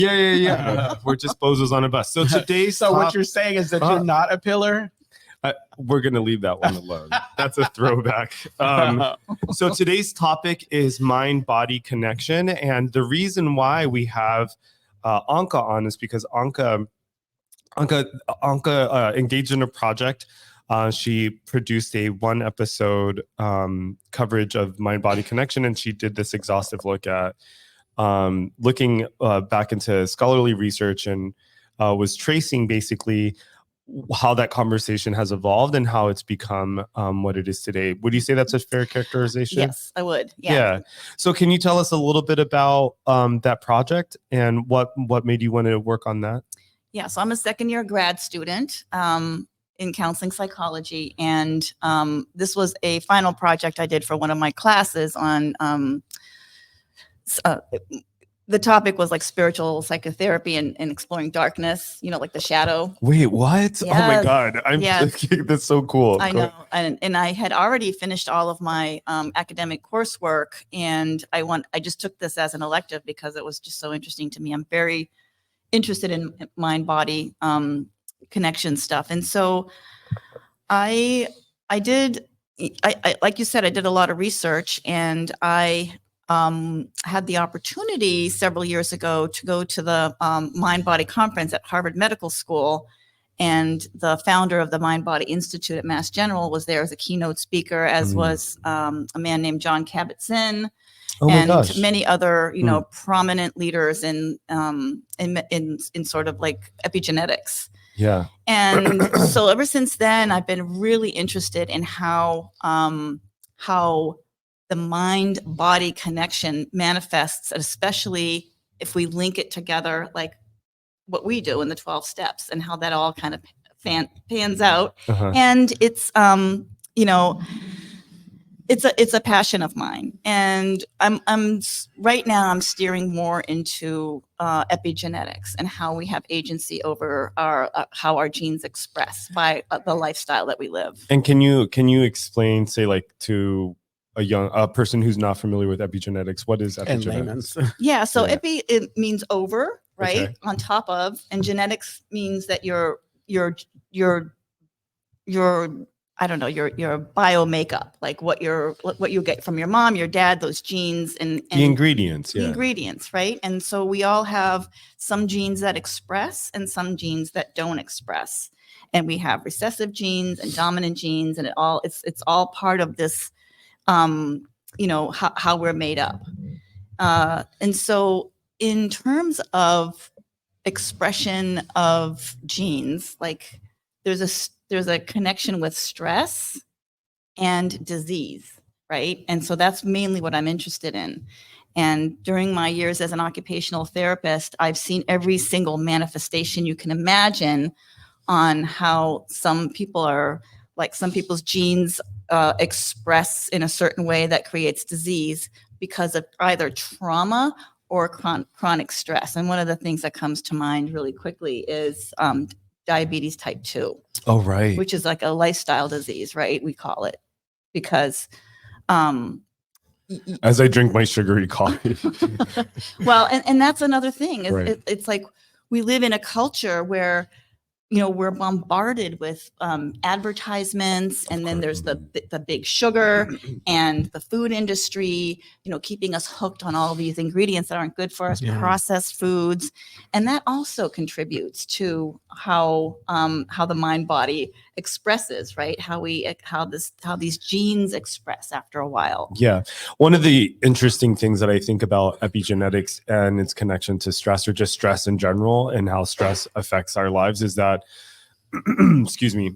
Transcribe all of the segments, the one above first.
Yeah. We're just bozos on a bus. So today's So what you're saying is that you're not a pillar? We're going to leave that one alone. That's a throwback. So today's topic is mind-body connection. And the reason why we have Anke on is because Anke engaged in a project. She produced a 1-episode coverage of mind-body connection, and she did this exhaustive look at looking back into scholarly research and was tracing basically how that conversation has evolved and how it's become what it is today. Would you say that's a fair characterization? Yes, I would. Yeah. So can you tell us a little bit about that project and what made you want to work on that? Yeah, so I'm a second-year grad student in counseling psychology, and this was a final project I did for one of my classes on the topic was like spiritual psychotherapy and exploring darkness, like the shadow. Wait, what? Yes. Oh my God. That's so cool. I know. And I had already finished all of my academic coursework, and I just took this as an elective because it was just so interesting to me. I'm very interested in mind-body connection stuff. And so I did, like you said, I did a lot of research, and I had the opportunity several years ago to go to the Mind Body Conference at Harvard Medical School. And the founder of the Mind Body Institute at Mass General was there as a keynote speaker, as was a man named John Kabat-Zinn. And many other, prominent leaders in sort of like epigenetics. Yeah. And so ever since then, I've been really interested in how the mind-body connection manifests, especially if we link it together, like what we do in the 12 steps, and how that all kind of pans out. And it's, it's a passion of mine. And I'm right now I'm steering more into epigenetics and how we have agency over how our genes express by the lifestyle that we live. And can you explain, say, like, to a person who's not familiar with epigenetics, what is epigenetics? Yeah, so epi, it means over, right? On top of, and genetics means that your I don't know, your bio makeup, like what you get from your mom, your dad, those genes and the ingredients. The ingredients, right? And so we all have some genes that express and some genes that don't express. And we have recessive genes and dominant genes, and it's all part of this how we're made up. And so in terms of expression of genes, like there's a connection with stress and disease, right? And so that's mainly what I'm interested in. And during my years as an occupational therapist, I've seen every single manifestation you can imagine on how some people's genes express in a certain way that creates disease because of either trauma or chronic stress. And one of the things that comes to mind really quickly is diabetes type 2. Oh, right. Which is like a lifestyle disease, right? We call it, because as I drink my sugary coffee. Well, and that's another thing. Right. It's like we live in a culture where we're bombarded with advertisements, and then there's the big sugar and the food industry, keeping us hooked on all these ingredients that aren't good for us, processed foods, and that also contributes to how the mind body expresses, right? How these genes express after a while. Yeah, one of the interesting things that I think about epigenetics and its connection to stress, or just stress in general, and how stress affects our lives, is that excuse me,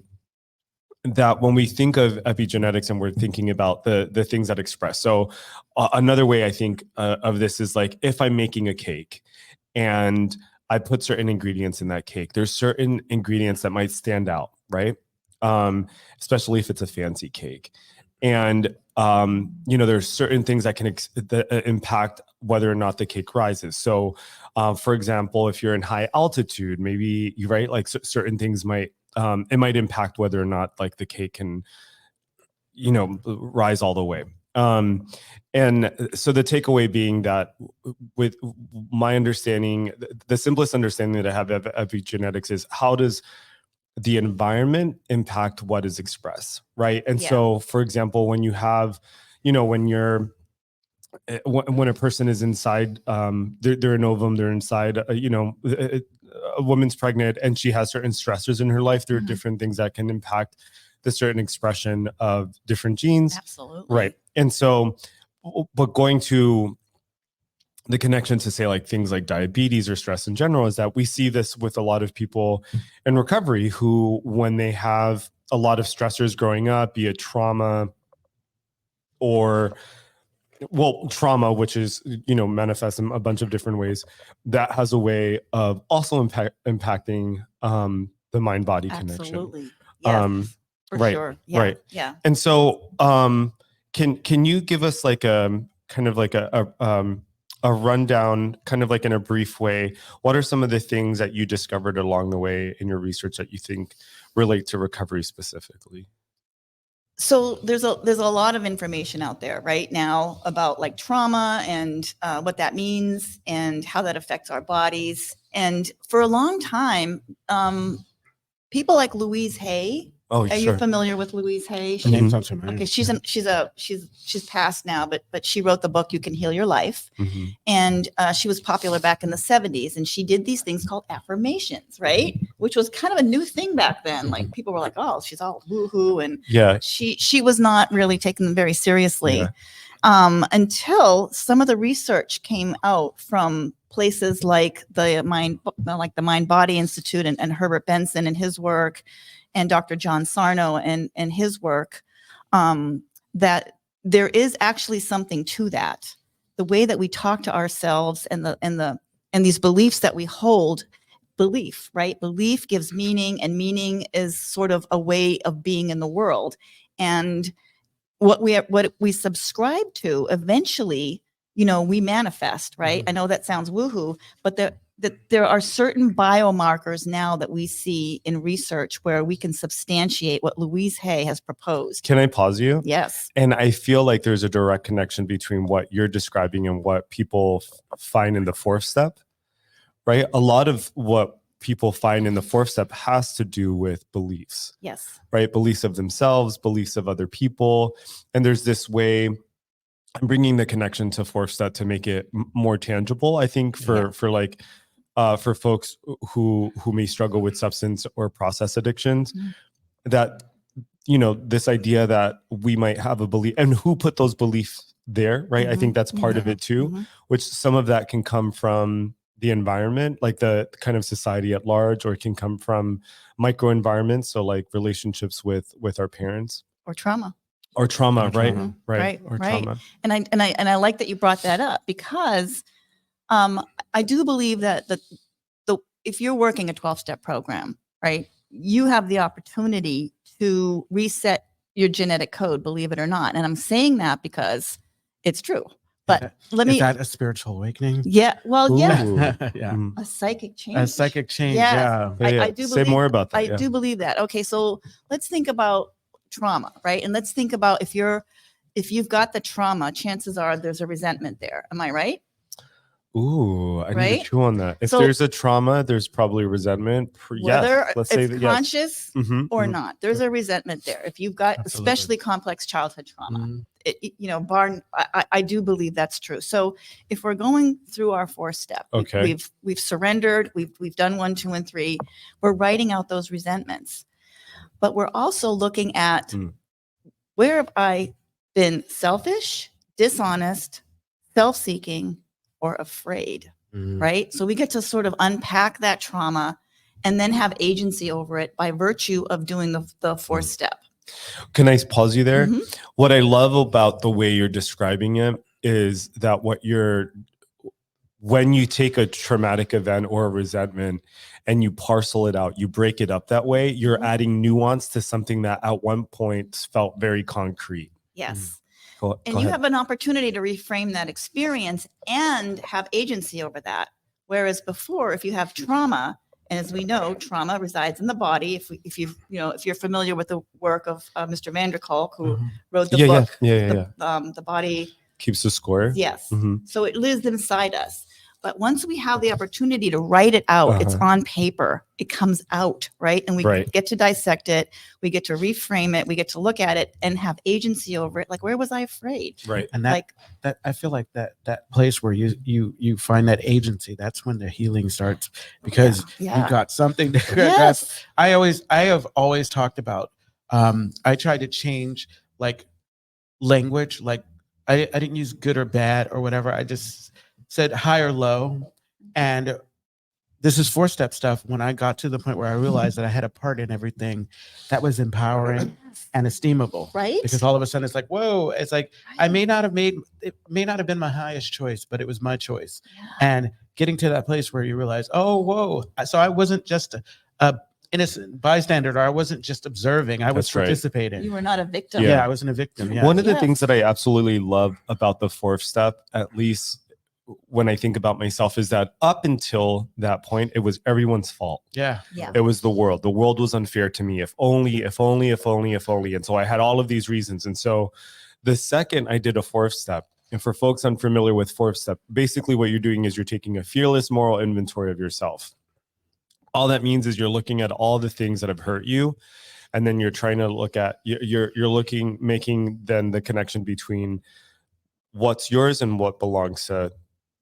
that when we think of epigenetics and we're thinking about the things that express. So another way I think of this is like, if I'm making a cake and I put certain ingredients in that cake, there's certain ingredients that might stand out, right? Especially if it's a fancy cake. And, there's certain things that can impact whether or not the cake rises. So, for example, if you're in high altitude, maybe you're right, like certain things might, it might impact whether or not like the cake can, rise all the way. And so the takeaway being that with my understanding, the simplest understanding that I have of epigenetics is how does the environment impact what is expressed, right? And so, for example, when you have, when you're, when a person is inside, they're an ovum, they're inside, a woman's pregnant and she has certain stressors in her life, there are different things that can impact the certain expression of different genes. Absolutely. Right. And so, but going to the connection to say like things like diabetes or stress in general is that we see this with a lot of people in recovery who, when they have a lot of stressors growing up, be it trauma or trauma, which is, manifests in a bunch of different ways, that has a way of also impacting the mind-body connection. Absolutely. Yes, for right, sure. Yeah. Right. Yeah. And so can you give us like a kind of like a rundown, kind of like in a brief way, what are some of the things that you discovered along the way in your research that you think relate to recovery specifically? So there's a lot of information out there right now about like trauma and what that means and how that affects our bodies. And for a long time, people like Louise Hay. Oh, Are you familiar with Louise Hay? The name sounds familiar. Okay, she's passed now, but she wrote the book "You Can Heal Your Life," and she was popular back in the 70s. And she did these things called affirmations, right? Which was kind of a new thing back then. Like people were like, "Oh, she's all woohoo," and she was not really taken very seriously until some of the research came out from places like the Mind Body Institute and Herbert Benson and his work, and Dr. John Sarno and his work, that there is actually something to that. The way that we talk to ourselves and these beliefs that we hold, right? Belief gives meaning, and meaning is sort of a way of being in the world. And what we subscribe to eventually, we manifest, right? I know that sounds woohoo, but there are certain biomarkers now that we see in research where we can substantiate what Louise Hay has proposed. Can I pause you? Yes. And I feel like there's a direct connection between what you're describing and what people find in the fourth step, right? A lot of what people find in the fourth step has to do with beliefs. Yes. Right? Beliefs of themselves, beliefs of other people. And there's this way, I'm bringing the connection to fourth step to make it more tangible, I think, for folks who may struggle with substance or process addictions, that, this idea that we might have a belief, and who put those beliefs there, right? I think that's part of it too, which some of that can come from the environment, like the kind of society at large, or it can come from microenvironments, so like relationships with our parents, or trauma, right? Trauma. And I like that you brought that up, because I do believe that if you're working a 12-step program, right, you have the opportunity to reset your genetic code, believe it or not. And I'm saying that because it's true. But is that a spiritual awakening? Yeah. Well, yeah. Yeah. A psychic change. A psychic change. Yes. Yeah. I do say more about that. I do believe that. Okay. So let's think about trauma, right? And let's think about if you've got the trauma, chances are there's a resentment there. Am I right? Ooh, I need to chew on that. If there's a trauma, there's probably resentment. Whether let's say it's conscious or not, there's a resentment there. If you've got especially complex childhood trauma, I do believe that's true. So if we're going through our fourth step, we've surrendered, we've done 1, 2, and 3. We're writing out those resentments, but we're also looking at where have I been selfish, dishonest, self-seeking, or afraid, right? So we get to sort of unpack that trauma and then have agency over it by virtue of doing the fourth step. Can I pause you there? What I love about the way you're describing it is that when you take a traumatic event or a resentment and you parcel it out, you break it up that way, you're adding nuance to something that at one point felt very concrete. Yes. Go you ahead. have an opportunity to reframe that experience and have agency over that. Whereas before, if you have trauma, And as we know, trauma resides in the body. If you're familiar with the work of Mr. Vanderkolk, who wrote the book, the body keeps the score. Yes. Mm-hmm. So it lives inside us. But once we have the opportunity to write it out, it's on paper, it comes out, right? And we get to dissect it. We get to reframe it. We get to look at it and have agency over it. Like, where was I afraid? Right. And that I feel like that place where you find that agency, that's when the healing starts, because you got something to grasp. I have always talked about, I tried to change like language, like I didn't use good or bad or whatever. I just said high or low. And this is 4-step stuff. When I got to the point where I realized that I had a part in everything, that was empowering and esteemable. Right. Because all of a sudden it's like, whoa, it's like, it may not have been my highest choice, but it was my choice. Yeah. And getting to that place where you realize, oh, whoa. So I wasn't just a innocent bystander, or I wasn't just observing, I was participating. You were not a victim. Yeah, I wasn't a victim. Yeah. One of the things that I absolutely love about the 4th step, at least when I think about myself, is that up until that point, it was everyone's fault. Yeah. It was the world. The world was unfair to me. If only. And so I had all of these reasons. And so the second I did a 4th step, and for folks unfamiliar with 4th step, basically what you're doing is you're taking a fearless moral inventory of yourself. All that means is you're looking at all the things that have hurt you, and then you're trying to look at, making then the connection between what's yours and what belongs to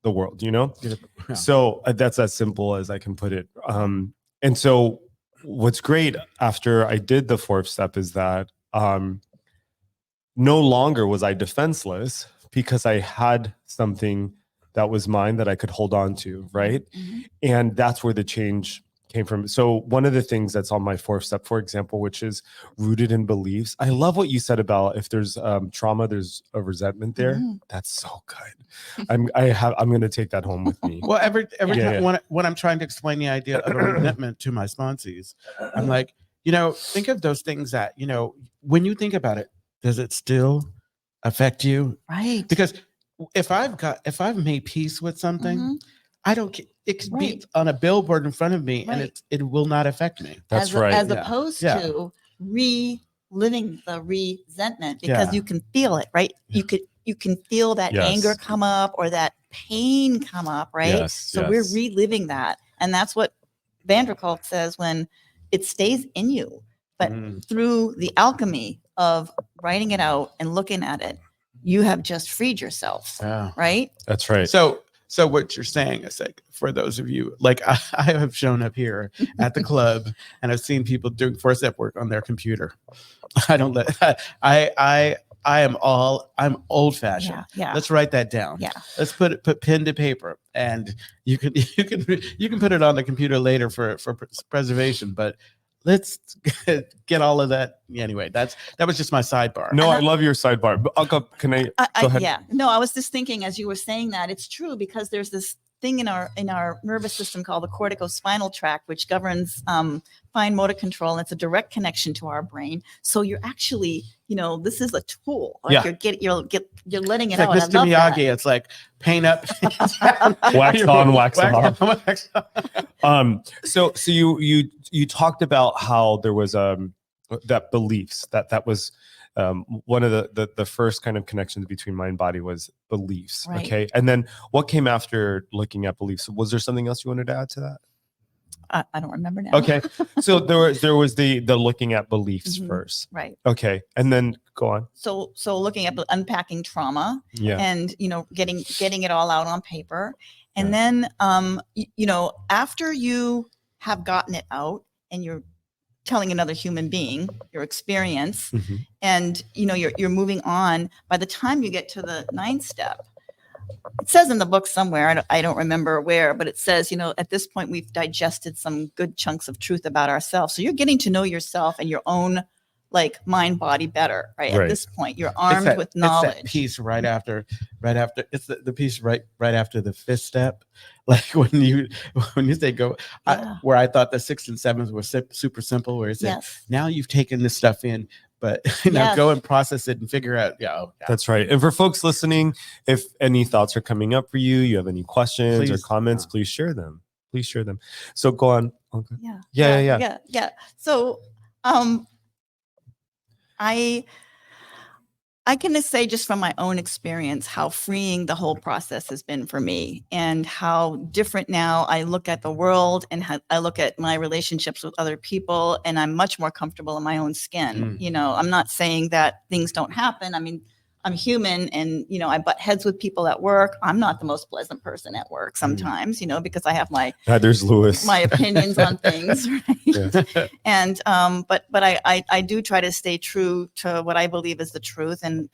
the world, Yeah. So that's as simple as I can put it. And so what's great after I did the 4th step is that no longer was I defenseless, because I had something that was mine that I could hold on to, right? Mm-hmm. And that's where the change came from. So one of the things that's on my 4th step, for example, which is rooted in beliefs. I love what you said about if there's trauma, there's a resentment there. Mm-hmm. That's so good. I'm going to take that home with me. Well, every time when I'm trying to explain the idea of a resentment to my sponsees, I'm like, think of those things that, when you think about it, does it still affect you? Right. Because if I've made peace with something, I don't. It could be on a billboard in front of me, and it will not affect me. That's right. As opposed to reliving the resentment, because you can feel it, right? You can feel that anger come up or that pain come up, right? So we're reliving that, and that's what Vanderkolk says when it stays in you, but through the alchemy of writing it out and looking at it, you have just freed yourself, right? That's right. So what you're saying is, like, for those of you, like I have shown up here at the club and I've seen people doing 4-step work on their computer. I don't let I'm old fashioned. Yeah. Let's write that down. Yeah. Let's put pen to paper, and you can put it on the computer later for preservation, but let's get all of that. Anyway, that was just my sidebar. No, I love your sidebar. But Anke, can I go ahead? Yeah. No, I was just thinking as you were saying that, it's true, because there's this thing in our nervous system called the corticospinal tract, which governs fine motor control, and it's a direct connection to our brain. So you're actually, this is a tool. Like you're letting it out. Like Mr. Miyagi, it's like paint up, wax on, wax off. So you talked about how there was that beliefs that was one of the first kind of connections between mind body was beliefs. Right. Okay. And then what came after looking at beliefs? Was there something else you wanted to add to that? I don't remember now. Okay. So there was the looking at beliefs first. Right. Okay. And then go on. So looking at unpacking trauma and, getting it all out on paper. And then, after you have gotten it out and you're telling another human being your experience, and you're moving on, by the time you get to the 9th step, it says in the book somewhere, I don't remember where, but it says, at this point we've digested some good chunks of truth about ourselves. So you're getting to know yourself and your own mind body better, right? At this point you're armed with knowledge. It's that piece right after it's the piece right after the 5th step, like when you say go, where I thought the 6th and 7th were super simple, where it's now you've taken this stuff in, but now go and process it and figure out. That's right. And for folks listening, if any thoughts are coming up for you, you have any questions or comments, please share them. please share them. So go on. Okay. Yeah. So, I can just say just from my own experience how freeing the whole process has been for me, and how different now I look at the world and how I look at my relationships with other people, and I'm much more comfortable in my own skin. I'm not saying that things don't happen. I mean, I'm human, and I butt heads with people at work. I'm not the most pleasant person at work sometimes, because I have there's Louis. my opinions on things, right? Yeah. And but I do try to stay true to what I believe is the truth, and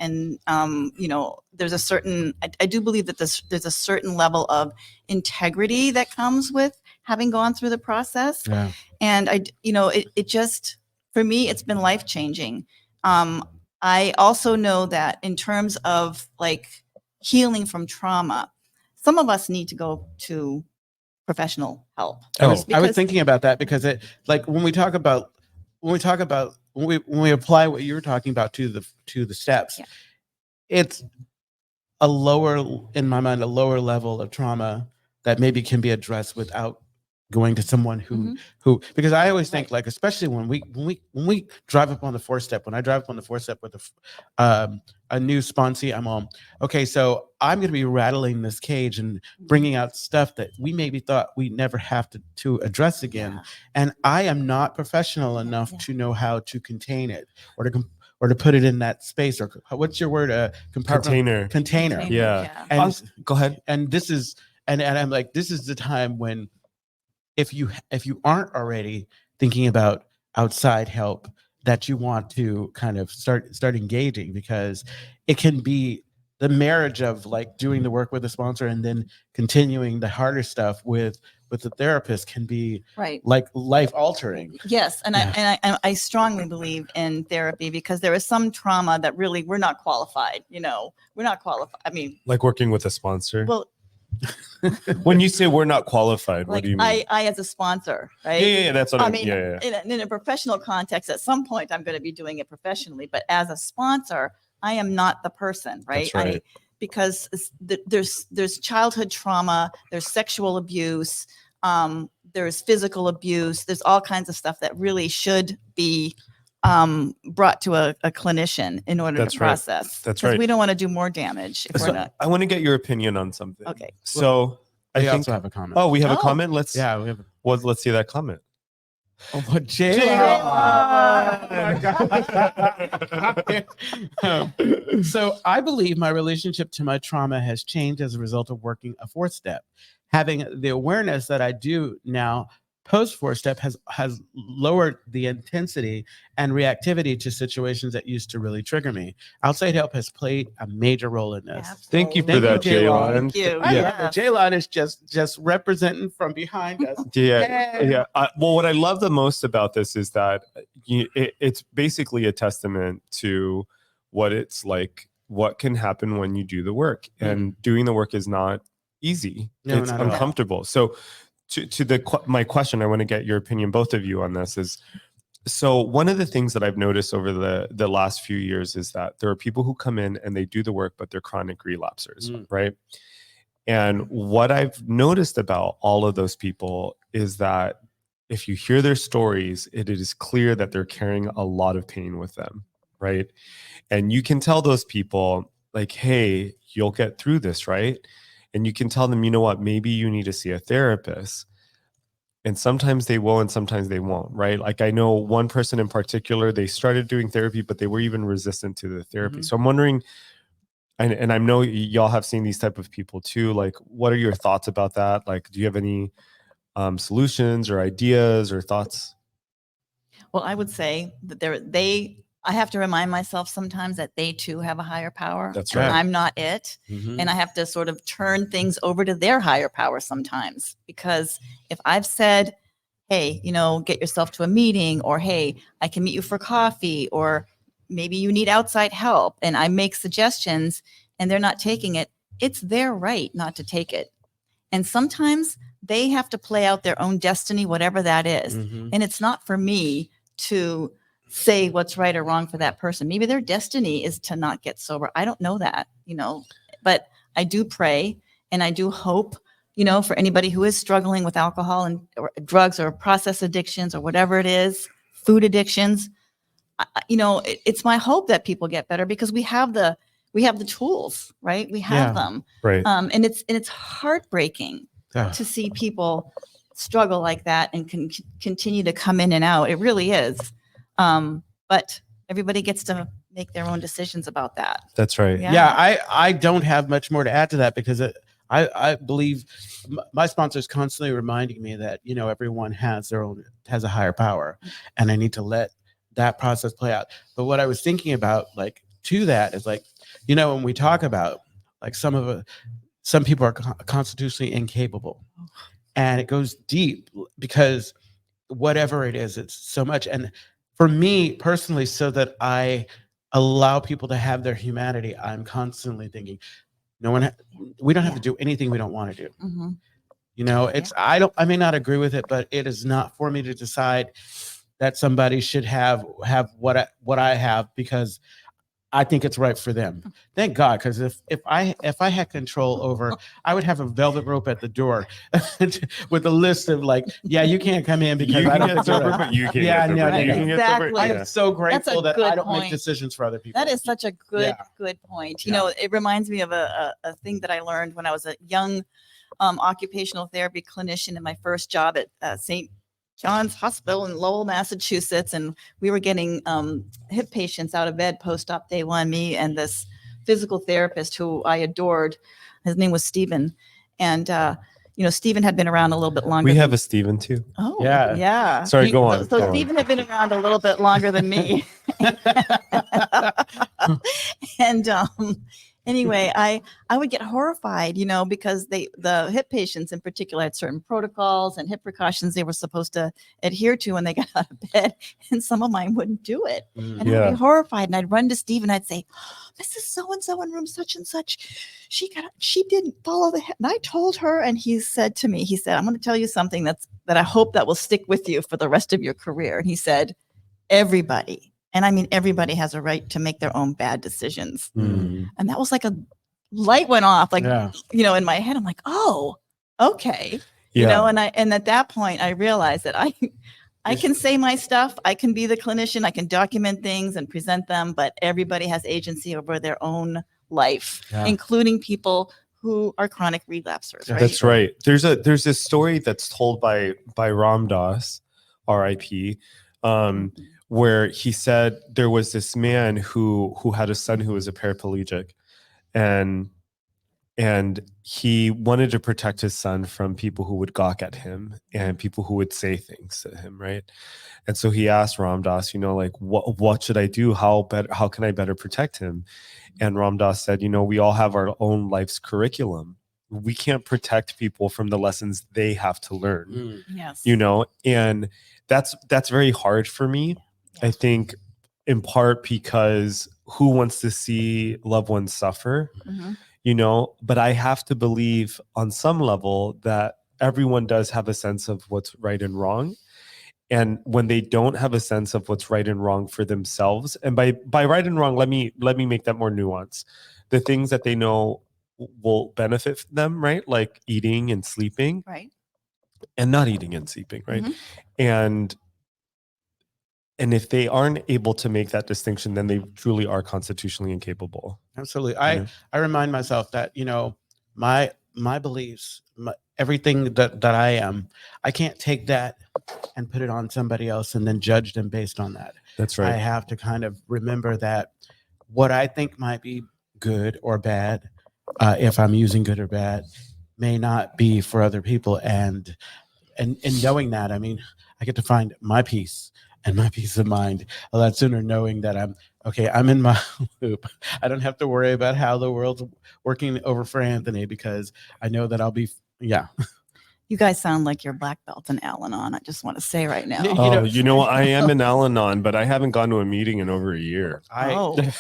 there's a certain I do believe that there's a certain level of integrity that comes with having gone through the process. Yeah. And it just, for me, it's been life changing. I also know that in terms of healing from trauma, some of us need to go to professional help. I was thinking about that, because it, when we apply what you were talking about to the steps, it's in my mind, a lower level of trauma that maybe can be addressed without going to someone who because I always think, especially when we drive up on the 4-step, when I drive up on the 4-step with a new sponsee, I'm on, okay, so I'm going to be rattling this cage and bringing out stuff that we maybe thought we never have to address again. And I am not professional enough to know how to contain it or to put it in that space, or what's your word? Container. Yeah. And go ahead. And this is, and I'm like, this is the time when, if you aren't already thinking about outside help, that you want to kind of start engaging, because it can be the marriage of doing the work with a sponsor and then continuing the harder stuff with the therapist can be life altering. Yes. And I strongly believe in therapy, because there is some trauma that really we're not qualified. We're not qualified. I mean, working with a sponsor. Well, when you say we're not qualified, what do you mean? I as a sponsor, right? Yeah, that's what I mean. In a professional context, at some point, I'm going to be doing it professionally. But as a sponsor, I am not the person, right? That's right. Because there's childhood trauma, there's sexual abuse, there's physical abuse, there's all kinds of stuff that really should be brought to a clinician in order to process. That's right. We don't want to do more damage if we're not. I want to get your opinion on something. Okay. So I also have a comment. Oh, we have a comment? We have. Let's see that comment. Oh, what J-Lo. So I believe my relationship to my trauma has changed as a result of working a 4-step. Having the awareness that I do now post 4-step has lowered the intensity and reactivity to situations that used to really trigger me. Outside help has played a major role in this. Absolutely. Thank you for that, J-Lo. Thank you. J-Lo is just representing from behind us. Yeah. Well, what I love the most about this is that it's basically a testament to what it's like, what can happen when you do the work. And doing the work is not easy. It's uncomfortable. So to my question, I want to get your opinion, both of you, on this. Is so one of the things that I've noticed over the last few years is that there are people who come in and they do the work, but they're chronic relapsers, right? And what I've noticed about all of those people is that if you hear their stories, it is clear that they're carrying a lot of pain with them, right? And you can tell those people, hey, you'll get through this, right? And you can tell them, you know what, maybe you need to see a therapist. And sometimes they will and sometimes they won't, right? I know one person in particular, they started doing therapy, but they were even resistant to the therapy. So I'm wondering, and I know y'all have seen these type of people too, what are your thoughts about that? Do you have any solutions or ideas or thoughts? Well, I would say that I have to remind myself sometimes that they too have a higher power. That's right. And I'm not it. And I have to sort of turn things over to their higher power sometimes, because if I've said, hey, get yourself to a meeting, or hey, I can meet you for coffee, or maybe you need outside help, and I make suggestions and they're not taking it, it's their right not to take it. And sometimes they have to play out their own destiny, whatever that is. And it's not for me to say what's right or wrong for that person. Maybe their destiny is to not get sober. I don't know that, but I do pray and I do hope for anybody who is struggling with alcohol and or drugs or process addictions or whatever it is, food addictions, it's my hope that people get better because we have the tools, right? We have them. Right. And it's heartbreaking to see people struggle like that and continue to come in and out. It really is. But everybody gets to make their own decisions about that. That's right. Yeah, I don't have much more to add to that because I believe my sponsor is constantly reminding me that, everyone has a higher power, and I need to let that process play out. But what I was thinking about, like, to that is like, when we talk about like some people are constitutionally incapable, and it goes deep because whatever it is, it's so much. And for me personally, so that I allow people to have their humanity, I'm constantly thinking, we don't have to do anything we don't want to do. Mm-hmm. I may not agree with it, but it is not for me to decide that somebody should have what I have because I think it's right for them. Thank God, because if I had control over, I would have a velvet rope at the door with a list of like, you can't come in because I don't get sober, but you can't get sober. You can get sober. I am so grateful that I don't point. make decisions for other people. That is such a good point. It reminds me of a thing that I learned when I was a young occupational therapy clinician in my first job at St. John's Hospital in Lowell, Massachusetts, and we were getting hip patients out of bed post-op day one, me and this physical therapist who I adored. His name was Stephen. And, Stephen had been around a little bit longer. We have a Stephen too. Oh, yeah. Sorry, go on. So Stephen had been around a little bit longer than me. And anyway, I would get horrified, because the hip patients in particular had certain protocols and hip precautions they were supposed to adhere to when they got out of bed, and some of mine wouldn't do it. And I'd be horrified, and I'd run to Steve and I'd say, "This is so and so in room such and such. She didn't follow the hip." And I told her, and he said, "I'm going to tell you something that I hope that will stick with you for the rest of your career." And he said, "Everybody." And I mean, everybody has a right to make their own bad decisions. Mm. And that was like a light went off, in my head. I'm like, oh, okay. And at that point I realized that I can say my stuff. I can be the clinician. I can document things and present them, but everybody has agency over their own life, including people who are chronic relapsers. Right? That's right. There's this story that's told by Ram Dass, R.I.P., where he said there was this man who had a son who was a paraplegic, and he wanted to protect his son from people who would gawk at him and people who would say things to him, right? And so he asked Ram Dass, what should I do? How can I better protect him? And Ram Dass said, we all have our own life's curriculum. We can't protect people from the lessons they have to learn. Yes. And that's very hard for me. I think in part because who wants to see loved ones suffer, but I have to believe on some level that everyone does have a sense of what's right and wrong. And when they don't have a sense of what's right and wrong for themselves, and by right and wrong, let me make that more nuanced. The things that they know will benefit them, right? Like eating and sleeping, right? And not eating and sleeping, right? Mm-hmm. And if they aren't able to make that distinction, then they truly are constitutionally incapable. Absolutely. I remind myself that, my beliefs, everything that I am, I can't take that and put it on somebody else and then judge them based on that. That's right. I have to kind of remember that what I think might be good or bad, if I'm using good or bad, may not be for other people. And knowing that, I mean, I get to find my peace and my peace of mind a lot sooner, knowing that I'm in my loop. I don't have to worry about how the world's working over for Anthony, because I know that I'll be, You guys sound like you're black belt in Al-Anon. I just want to say right now. I am in Al-Anon, but I haven't gone to a meeting in over a year. I'm in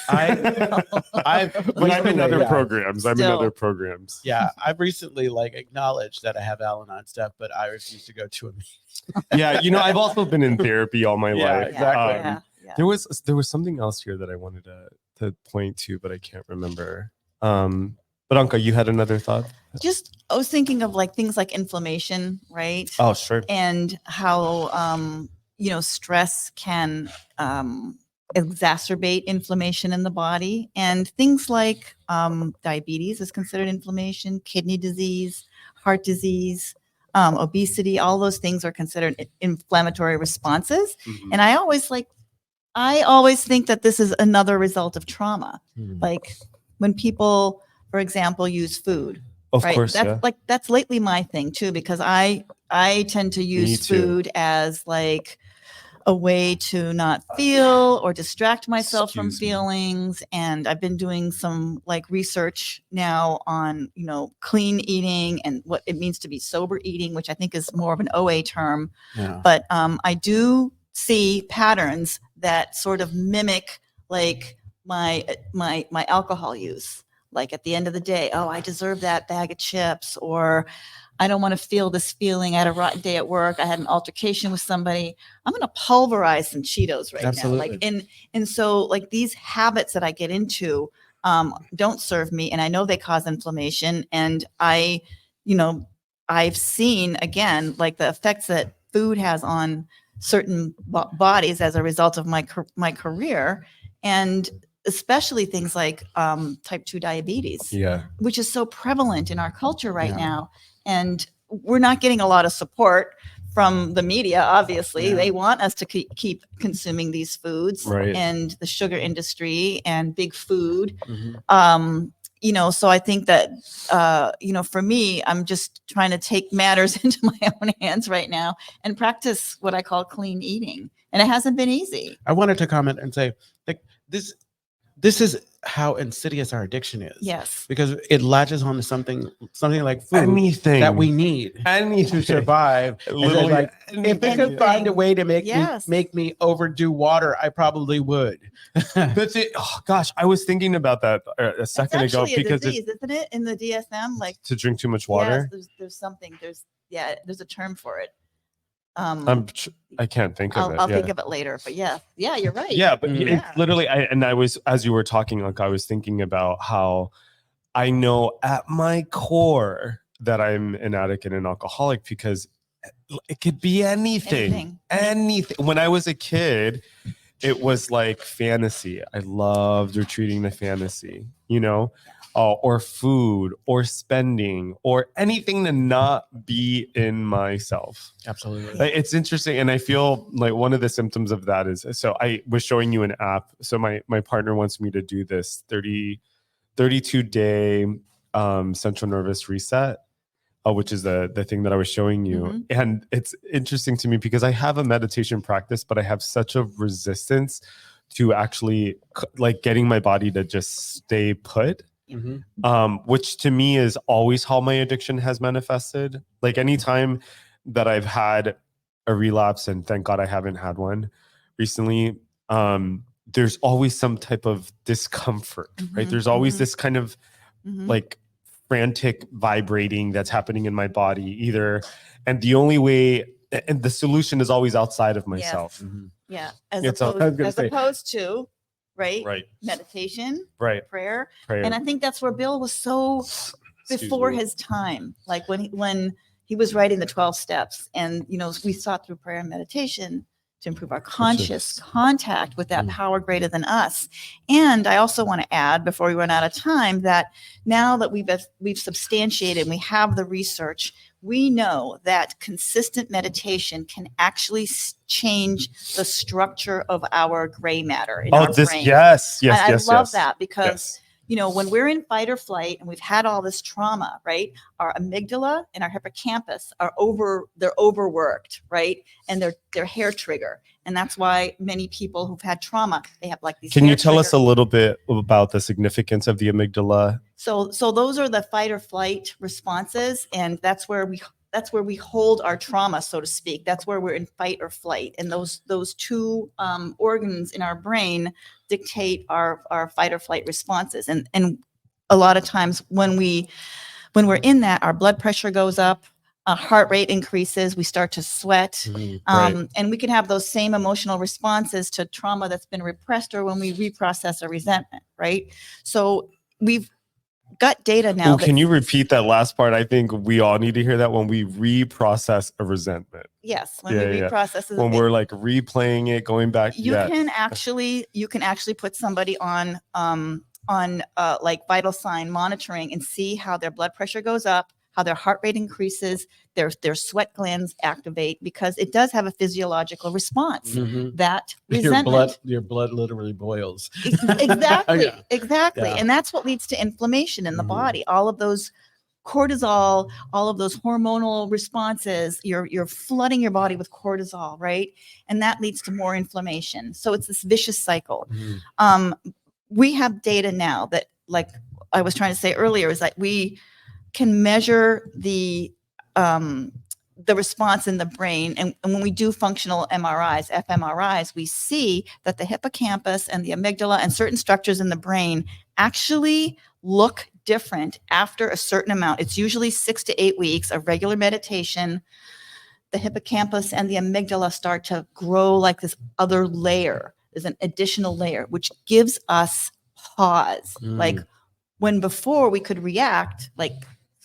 other programs. I'm in other programs. Yeah, I've recently acknowledged that I have Al-Anon stuff, but I refuse to go to a meeting. I've also been in therapy all my life. Exactly. There was something else here that I wanted to point to, but I can't remember. But Anka, you had another thought? Just, I was thinking of like things like inflammation, right? Oh, sure. And how, stress can exacerbate inflammation in the body, and things like diabetes is considered inflammation, kidney disease, heart disease, obesity, all those things are considered inflammatory responses. Mhm. And I always think that this is another result of trauma. Like when people, for example, use food. Of Right. course, That's lately my thing too, because I tend to use food as like a way to not feel or distract myself from feelings. And I've been doing some like research now on, clean eating and what it means to be sober eating, which I think is more of an OA term. Yeah. But I do see patterns that sort of mimic like my alcohol use. Like at the end of the day, oh, I deserve that bag of chips, or I don't want to feel this feeling. I had a rotten day at work. I had an altercation with somebody. I'm going to pulverize some Cheetos right now. Like, and so like these habits that I get into don't serve me. And I know they cause inflammation. And I've seen again, like the effects that food has on certain bodies as a result of my career. And especially things like type 2 diabetes, which is so prevalent in our culture right now. And we're not getting a lot of support from the media. Obviously, they want us to keep consuming these foods, and the sugar industry and big food. So I think that, for me, I'm just trying to take matters into my own hands right now and practice what I call clean eating. And it hasn't been easy. I wanted to comment and say, like, this is how insidious our addiction is. Yes. Because it latches on to something like food that we need to survive. Literally, like, if it could find a way to make me overdo water, I probably would. That's it. Oh gosh, I was thinking about that a second ago, because disease, isn't it, in the DSM? Like to drink too much water. Yes, there's something. There's a term for it. I can't think of it. I'll think of it later. But yeah, you're right. Yeah, but it's literally, I was, as you were talking, like I was thinking about how I know at my core that I'm an addict and an alcoholic, because it could be anything. When I was a kid, it was like fantasy. I loved retreating to fantasy, or food or spending or anything to not be in myself. Absolutely. Like, it's interesting. And I feel like one of the symptoms of that is, so I was showing you an app. So my partner wants me to do this 32-day central nervous reset, which is the thing that I was showing you. Mm-hmm. And it's interesting to me because I have a meditation practice, but I have such a resistance to actually like getting my body to just stay put. Which to me is always how my addiction has manifested. Like anytime that I've had a relapse, and thank God I haven't had one recently, there's always some type of discomfort, right? There's always this kind of like frantic vibrating that's happening in my body and the only way, and the solution is always outside of myself. Yeah. As opposed to right? Meditation, prayer. And I think that's where Bill was so before his time. Like when he was writing the 12 steps, and we sought through prayer and meditation to improve our conscious contact with that power greater than us. And I also want to add, before we run out of time, that now that we've substantiated and we have the research, we know that consistent meditation can actually change the structure of our gray matter in our brain. Yes. I love that because when we're in fight or flight and we've had all this trauma, right? Our amygdala and our hippocampus they're overworked, right? And they're hair trigger. And that's why many people who've had trauma, they have like these. Can you tell us a little bit about the significance of the amygdala? So those are the fight or flight responses, and that's where we hold our trauma, so to speak. That's where we're in fight or flight, and those two organs in our brain dictate our fight or flight responses. And a lot of times when we're in that, our blood pressure goes up, our heart rate increases, we start to sweat, and we can have those same emotional responses to trauma that's been repressed, or when we reprocess a resentment, right? So got data now. Ooh, can you repeat that last part? I think we all need to hear that when we reprocess a resentment. Yes, when we reprocess when we're like replaying it, going back. You can actually put somebody on like vital sign monitoring and see how their blood pressure goes up, how their heart rate increases, their sweat glands activate, because it does have a physiological response. That resentment, your blood literally boils. Exactly. And that's what leads to inflammation in the body. All of those cortisol, all of those hormonal responses, you're flooding your body with cortisol, right? And that leads to more inflammation. So it's this vicious cycle. We have data now that, like I was trying to say earlier, is that we can measure the response in the brain. And when we do functional MRIs, fMRIs, we see that the hippocampus and the amygdala and certain structures in the brain actually look different after a certain amount. It's usually 6 to 8 weeks of regular meditation. The hippocampus and the amygdala start to grow like this other layer. There's an additional layer, which gives us pause. Like when before we could react, like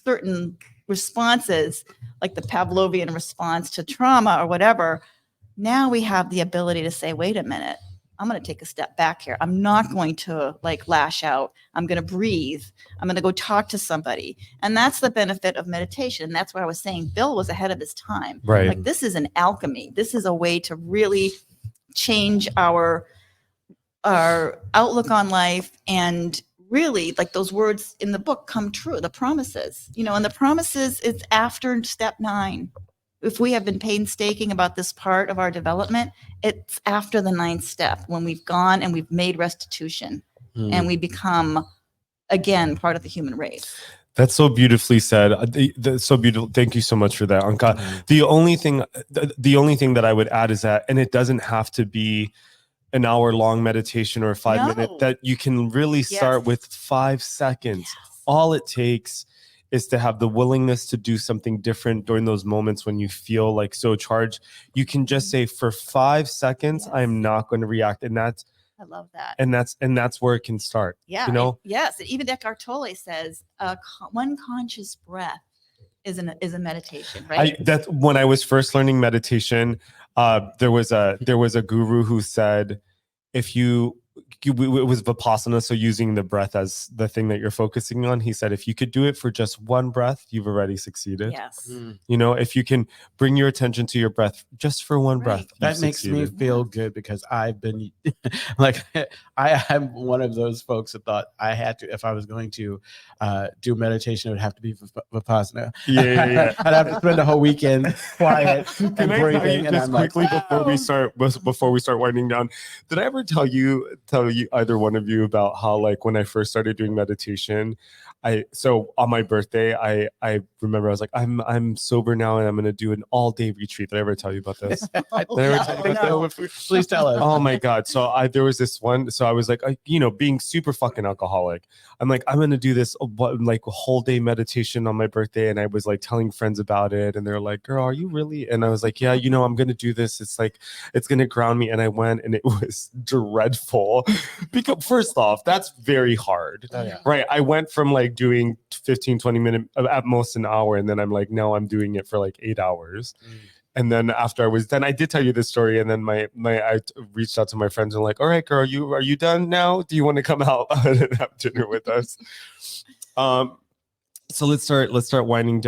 certain responses, like the Pavlovian response to trauma or whatever. Now we have the ability to say, wait a minute, I'm going to take a step back here. I'm not going to like lash out. I'm going to breathe. I'm going to go talk to somebody. And that's the benefit of meditation. That's why I was saying Bill was ahead of his time. Right. Like this is an alchemy. This is a way to really change our outlook on life, and really, like those words in the book come true, the promises, and the promises, it's after step 9. If we have been painstaking about this part of our development, it's after the 9th step, when we've gone and we've made restitution and we become, again, part of the human race. That's so beautifully said. That's so beautiful. Thank you so much for that, Anka. The only thing that I would add is that, and it doesn't have to be an hour-long meditation or a 5-minute, that you can really start with 5 seconds. All it takes is to have the willingness to do something different during those moments when you feel like so charged. You can just say, for 5 seconds, I'm not going to react. And that's, I love that. And that's where it can start. Yeah. Yes. And even Eckhart Tolle says one conscious breath is a meditation, right? That's when I was first learning meditation. There was a guru who said, if it was Vipassana, so using the breath as the thing that you're focusing on. He said, if you could do it for just one breath, you've already succeeded. Yes. If you can bring your attention to your breath just for one breath, that makes me feel good, because I've been like, I'm one of those folks that thought I had to, if I was going to do meditation, it would have to be Vipassana. Yeah. I'd have to spend a whole weekend quiet and breathing. Just quickly, before we start winding down, did I ever tell you either one of you about how, like, when I first started doing meditation, so on my birthday, I remember I was like, I'm sober now and I'm going to do an all-day retreat. Did I ever tell you about this? Please tell us. Oh my God. So there was this one, so I was like, being super fucking alcoholic, I'm like, I'm going to do this like a whole day meditation on my birthday. And I was like telling friends about it, and they're like, girl, are you really? And I was like, yeah, I'm going to do this. It's like, it's going to ground me. And I went, and it was dreadful, because first off, that's very hard, right? I went from like doing 15-20 minutes, at most an hour, and then I'm like, no, I'm doing it for like 8 hours. And then after I was done, I did tell you this story, and then I reached out to my friends and like, all right, girl, are you done now? Do you want to come out and have dinner with us? So let's start winding down.